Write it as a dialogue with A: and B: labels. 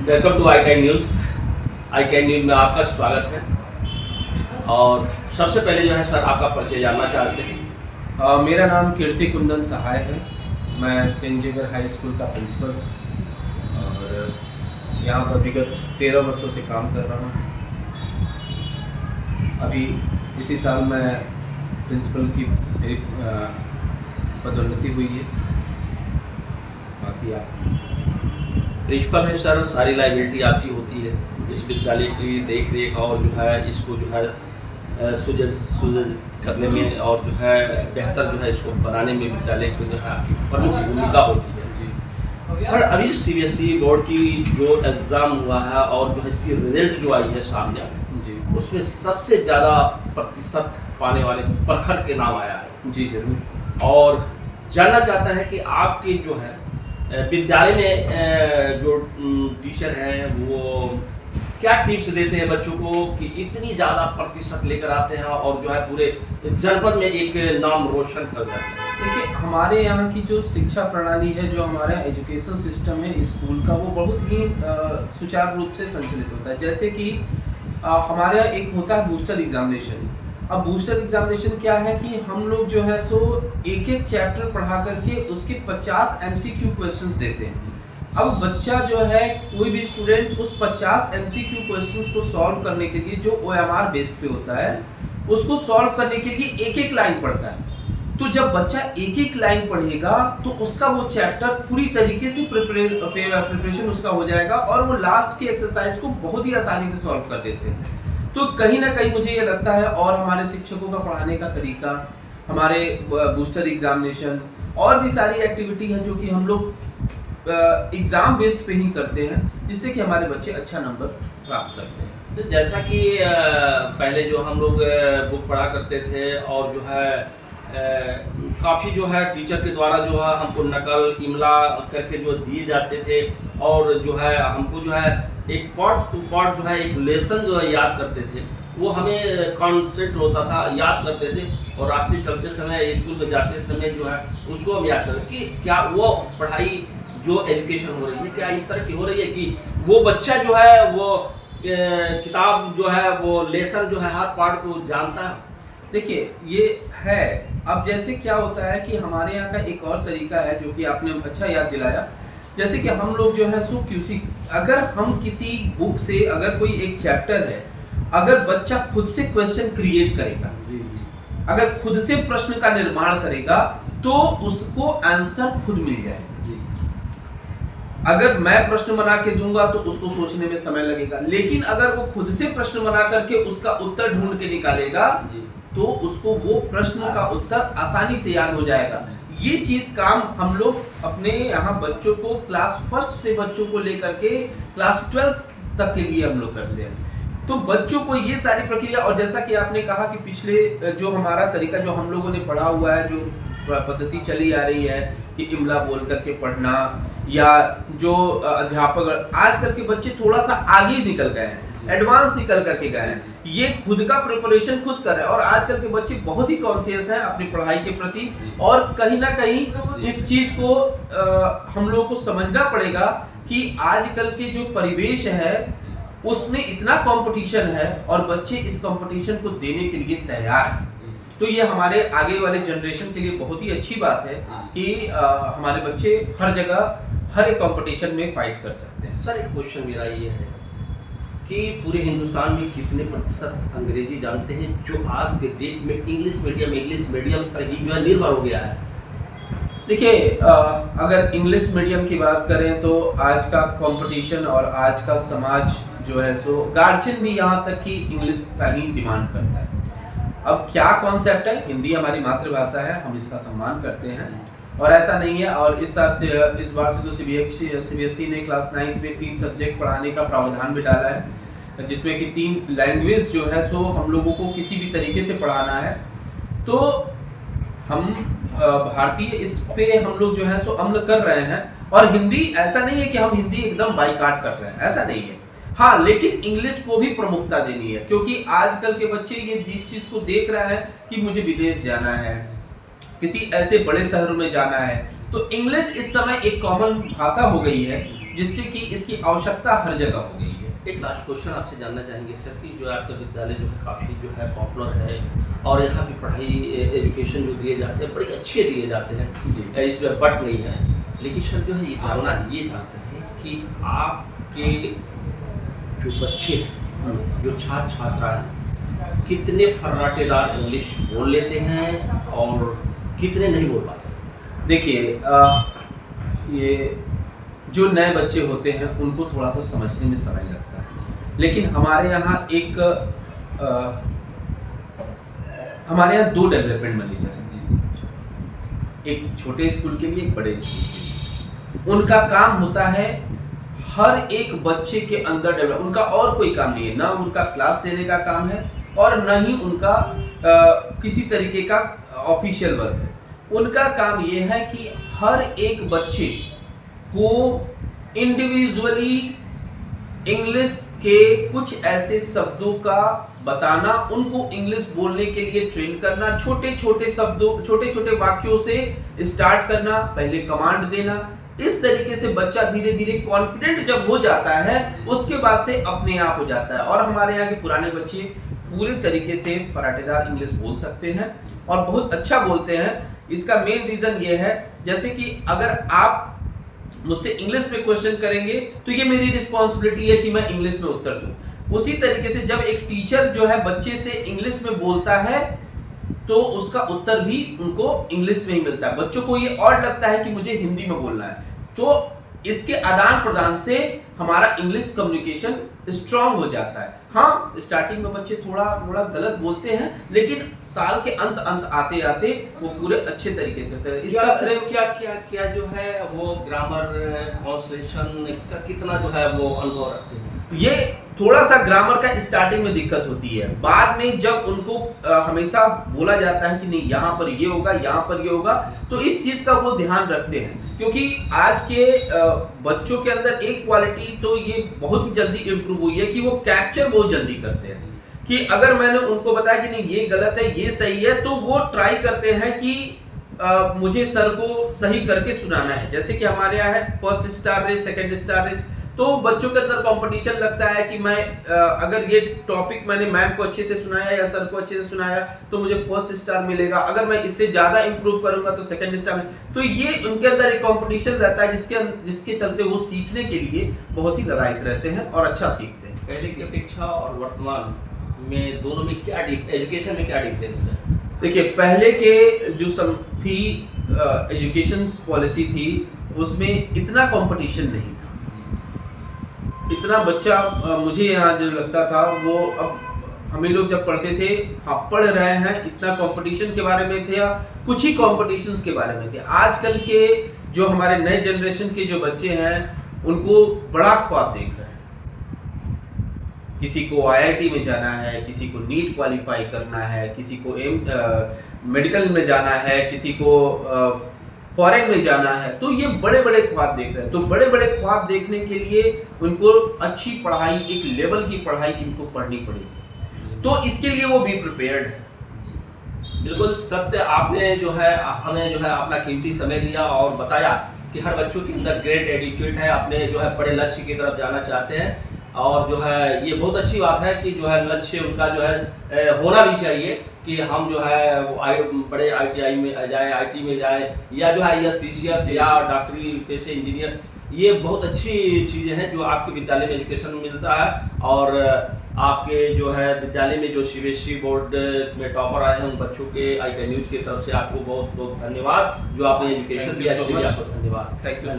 A: Welcome to I can news. I can news में आपका स्वागत है। और सबसे पहले जो है सर आपका परिचय जानना चाहते हैं।
B: मेरा नाम कीर्ति कुंदन सहाय है। मैं सेंट जेवियर हाई स्कूल का प्रिंसिपल और यहाँ पर विगत 13 वर्षों से काम कर रहा हूँ। अभी इसी साल मैं प्रिंसिपल की मेरी पदोन्नति हुई है। बाकी आप
A: प्रिंसिपल है सर, सारी लाइबिलिटी आपकी होती है इस विद्यालय की देख रेख और जो है इसको जो है सुजित करने में और जो है बेहतर जो है इसको बनाने में विद्यालय की जो है आपकी प्रमुख भूमिका होती है।
B: जी
A: सर अभी सीबीएसई बोर्ड की जो एग्ज़ाम हुआ है और जो है इसकी रिजल्ट जो आई है सामने
B: जी
A: उसमें सबसे ज़्यादा प्रतिशत पाने वाले प्रखर के नाम आया है।
B: जी जरूर।
A: और जानना चाहता है कि आपके जो है विद्यालय में जो टीचर हैं वो क्या टिप्स देते हैं बच्चों को कि इतनी ज़्यादा प्रतिशत लेकर आते हैं और जो है पूरे जनपद में एक नाम रोशन कर जाते हैं।
B: देखिए, हमारे यहाँ की जो शिक्षा प्रणाली है, जो हमारा एजुकेशन सिस्टम है स्कूल का, वो बहुत ही सुचारू रूप से संचालित होता है। जैसे कि हमारे यहाँ एक होता है बूस्टर एग्जामिनेशन। अब बूस्टर एग्जामिनेशन क्या है कि हम लोग जो है सो एक एक चैप्टर पढ़ा करके उसके 50 MCQ क्वेश्चंस देते हैं। अब बच्चा जो है, कोई भी स्टूडेंट उस 50 MCQ क्वेश्चंस को सॉल्व करने के लिए, जो OMR बेस्ड पे होता है, उसको सॉल्व करने के लिए एक एक लाइन पढ़ता है। तो जब बच्चा एक एक लाइन पढ़ेगा तो उसका वो चैप्टर पूरी तरीके से प्रिपरेशन उसका हो जाएगा और वो लास्ट के एक्सरसाइज को बहुत ही आसानी से सॉल्व कर देते हैं। तो कहीं ना कहीं मुझे ये लगता है, और हमारे शिक्षकों का पढ़ाने का तरीका, हमारे बूस्टर एग्जामिनेशन और भी सारी एक्टिविटी है जो कि हम लोग एग्जाम बेस्ड पे ही करते हैं, जिससे कि हमारे बच्चे अच्छा नंबर प्राप्त करते हैं।
A: तो जैसा कि पहले जो हम लोग बुक पढ़ा करते थे और जो है काफ़ी जो है टीचर के द्वारा जो है हमको नकल इमला करके जो दिए जाते थे और जो है हमको जो है एक पार्ट टू पार्ट जो है एक लेसन जो है याद करते थे, वो हमें कॉन्सेप्ट होता था, याद करते थे और रास्ते चलते समय स्कूल में जाते समय जो है उसको हम याद करते कि क्या वो पढ़ाई जो एजुकेशन हो रही है क्या इस तरह की हो रही है कि वो बच्चा जो है वो किताब जो है वो लेसन जो है हर पार्ट को जानता है।
B: देखिए, ये है। अब जैसे क्या होता है कि हमारे यहाँ का एक और तरीका है जो कि आपने अच्छा याद दिलाया। जैसे कि हम लोग जो है सो क्यूसी, अगर हम किसी बुक से अगर कोई एक चैप्टर है, अगर बच्चा खुद से क्वेश्चन क्रिएट करेगा, अगर खुद से प्रश्न का निर्माण करेगा तो उसको आंसर खुद मिल जाएगा। अगर मैं प्रश्न बना के दूंगा तो उसको सोचने में समय लगेगा, लेकिन अगर वो खुद से प्रश्न बना करके उसका उत्तर ढूंढ के निकालेगा तो उसको वो प्रश्न का उत्तर आसानी से याद हो जाएगा। ये चीज काम हम लोग अपने यहाँ बच्चों को क्लास 1 से बच्चों को लेकर के क्लास 12 तक के लिए हम लोग करते हैं। तो बच्चों को ये सारी प्रक्रिया, और जैसा कि आपने कहा कि पिछले जो हमारा तरीका जो हम लोगों ने पढ़ा हुआ है, जो पद्धति चली आ रही है कि इमला बोल करके पढ़ना, या जो अध्यापक, आजकल के बच्चे थोड़ा सा आगे निकल गए हैं, एडवांस निकल करके गए हैं, ये खुद का प्रिपरेशन खुद कर रहे हैं। और आजकल के बच्चे बहुत ही कॉन्शियस हैं अपनी पढ़ाई के प्रति, और कहीं ना कहीं इस चीज को हम लोगों को समझना पड़ेगा कि आजकल के जो परिवेश है उसमें इतना कंपटीशन है और बच्चे इस कंपटीशन को देने के लिए तैयार हैं। तो ये हमारे आगे वाले जनरेशन के लिए बहुत ही अच्छी बात है कि हमारे बच्चे हर जगह हर एक कंपटीशन में फाइट कर सकते हैं।
A: सर एक क्वेश्चन मेरा ये है कि पूरे हिंदुस्तान में कितने प्रतिशत अंग्रेजी जानते हैं जो आज के डेट में इंग्लिश मीडियम पर ही जो है निर्भर हो गया है?
B: देखिए, अगर इंग्लिश मीडियम की बात करें तो आज का कंपटीशन और आज का समाज जो है सो गार्जियन भी यहाँ तक कि इंग्लिश का ही डिमांड करता है। अब क्या कॉन्सेप्ट है, हिंदी हमारी मातृभाषा है, हम इसका सम्मान करते हैं और ऐसा नहीं है। और इस बार से तो सीबीएसई ने क्लास 9 में 3 सब्जेक्ट पढ़ाने का प्रावधान भी डाला है, जिसमें कि 3 लैंग्वेज जो है सो हम लोगों को किसी भी तरीके से पढ़ाना है। तो हम भारतीय इस पे हम लोग जो है सो अमल कर रहे हैं। और हिंदी, ऐसा नहीं है कि हम हिंदी एकदम बाइकाट कर रहे हैं, ऐसा नहीं है। हाँ, लेकिन इंग्लिश को भी प्रमुखता देनी है, क्योंकि आजकल के बच्चे ये जिस चीज को देख रहा है कि मुझे विदेश जाना है, किसी ऐसे बड़े शहर में जाना है, तो इंग्लिश इस समय एक कॉमन भाषा हो गई है जिससे कि इसकी आवश्यकता हर जगह हो गई है।
A: एक लास्ट क्वेश्चन आपसे जानना चाहेंगे सर कि जो आपका विद्यालय जो है काफ़ी जो है पॉपुलर है और यहाँ की पढ़ाई एजुकेशन जो दिए जाते हैं बड़ी अच्छे दिए जाते हैं
B: जी।
A: इसमें बट नहीं है, लेकिन सर जो है ये जानते हैं कि आपके जो बच्चे हैं, जो छात्र छात्रा हैं, कितने फर्राटेदार इंग्लिश बोल लेते हैं और कितने नहीं बोल पाते।
B: देखिए ये जो नए बच्चे होते हैं उनको थोड़ा सा समझने में समय लगता है, लेकिन हमारे यहाँ दो डेवलपमेंट मैनेजर हैं, एक छोटे स्कूल के लिए, एक बड़े स्कूल के लिए। उनका काम होता है हर एक बच्चे के अंदर डेवलप, उनका और कोई काम नहीं है, ना उनका क्लास लेने का काम है और न ही उनका किसी तरीके का ऑफिशियल वर्क है। उनका काम ये है कि हर एक बच्चे को इंडिविजुअली इंग्लिश के कुछ ऐसे शब्दों का बताना, उनको इंग्लिश बोलने के लिए ट्रेन करना, छोटे छोटे शब्दों, छोटे छोटे वाक्यों से स्टार्ट करना, पहले कमांड देना। इस तरीके से बच्चा धीरे धीरे कॉन्फिडेंट जब हो जाता है उसके बाद से अपने आप हो जाता है। और हमारे यहाँ के पुराने बच्चे पूरे तरीके से फराटेदार इंग्लिश बोल सकते हैं और बहुत अच्छा बोलते हैं। इसका मेन रीजन ये है, जैसे कि अगर आप मुझसे इंग्लिश में क्वेश्चन करेंगे तो ये मेरी रिस्पॉन्सिबिलिटी है कि मैं इंग्लिश में उत्तर दूं। उसी तरीके से जब एक टीचर जो है बच्चे से इंग्लिश में बोलता है तो उसका उत्तर भी उनको इंग्लिश में ही मिलता है। बच्चों को ये और लगता है कि मुझे हिंदी में बोलना है, तो इसके आदान प्रदान से हमारा इंग्लिश कम्युनिकेशन स्ट्रांग हो जाता है। हाँ, स्टार्टिंग में बच्चे थोड़ा गलत बोलते हैं, लेकिन साल के अंत आते आते वो पूरे अच्छे तरीके से होते हैं।
A: इसका श्रेय क्या जो है वो ग्रामर ट्रांसलेशन का कितना जो है वो अनुभव रखते हैं?
B: ये थोड़ा सा ग्रामर का स्टार्टिंग में दिक्कत होती है, बाद में जब उनको हमेशा बोला जाता है कि नहीं यहाँ पर ये होगा, यहाँ पर ये होगा, तो इस चीज का वो ध्यान रखते हैं। क्योंकि आज के बच्चों के अंदर एक क्वालिटी तो ये बहुत ही जल्दी इम्प्रूव हुई है कि वो कैप्चर बहुत जल्दी करते हैं। कि अगर मैंने उनको बताया कि नहीं ये गलत है, ये सही है, तो वो ट्राई करते हैं कि मुझे सर को सही करके सुनाना है। जैसे कि हमारे यहाँ है first star race, second star race, तो बच्चों के अंदर कंपटीशन लगता है कि मैं अगर ये टॉपिक मैंने मैम को अच्छे से सुनाया या सर को अच्छे से सुनाया तो मुझे फर्स्ट स्टार मिलेगा, अगर मैं इससे ज्यादा इंप्रूव करूंगा तो सेकंड स्टार। तो ये उनके अंदर एक कंपटीशन रहता है जिसके चलते वो सीखने के लिए बहुत ही ललायत रहते हैं और अच्छा सीखते हैं।
A: पहले की अपेक्षा और वर्तमान में दोनों में क्या एजुकेशन में क्या डिफरेंस है?
B: देखिए, पहले के जो थी एजुकेशन पॉलिसी थी उसमें इतना कंपटीशन नहीं था, इतना बच्चा मुझे यहाँ जो लगता था वो अब हमें लोग जब पढ़ते थे, हाँ पढ़ रहे हैं, इतना कंपटीशन के बारे में थे या कुछ ही कॉम्पिटिशन्स के बारे में थे। आजकल के जो हमारे नए जनरेशन के जो बच्चे हैं उनको बड़ा ख्वाब देख रहे हैं। किसी को IIT में जाना है, किसी को नीट क्वालिफाई करना है, किसी को मेडिकल में जाना है, किसी को फॉरेन में जाना है, तो ये बड़े बड़े ख्वाब देख रहे हैं। तो बड़े बड़े ख्वाब देखने के लिए उनको अच्छी पढ़ाई, एक लेवल की पढ़ाई इनको पढ़नी पड़ेगी, तो इसके लिए वो भी प्रिपेयर्ड है।
A: बिल्कुल सत्य, आपने जो है हमें जो है अपना कीमती समय दिया और बताया कि हर बच्चों के अंदर ग्रेट एटीट्यूड है, अपने जो है बड़े लक्ष्य की तरफ जाना चाहते हैं, और जो है ये बहुत अच्छी बात है कि जो है लक्ष्य उनका जो है होना भी चाहिए कि हम जो है वो बड़े ITI में जाए, IT में जाए, या जो है IAS PCS या डॉक्टरी पेशे इंजीनियर। ये बहुत अच्छी चीज़ें हैं जो आपके विद्यालय में एजुकेशन में मिलता है। और आपके जो है विद्यालय में जो CBSE बोर्ड में टॉपर आए हैं उन बच्चों के ICAN न्यूज़ की तरफ से आपको बहुत बहुत धन्यवाद, जो आपने एजुकेशन दिया, इसके लिए आपको धन्यवाद।
B: Thank you.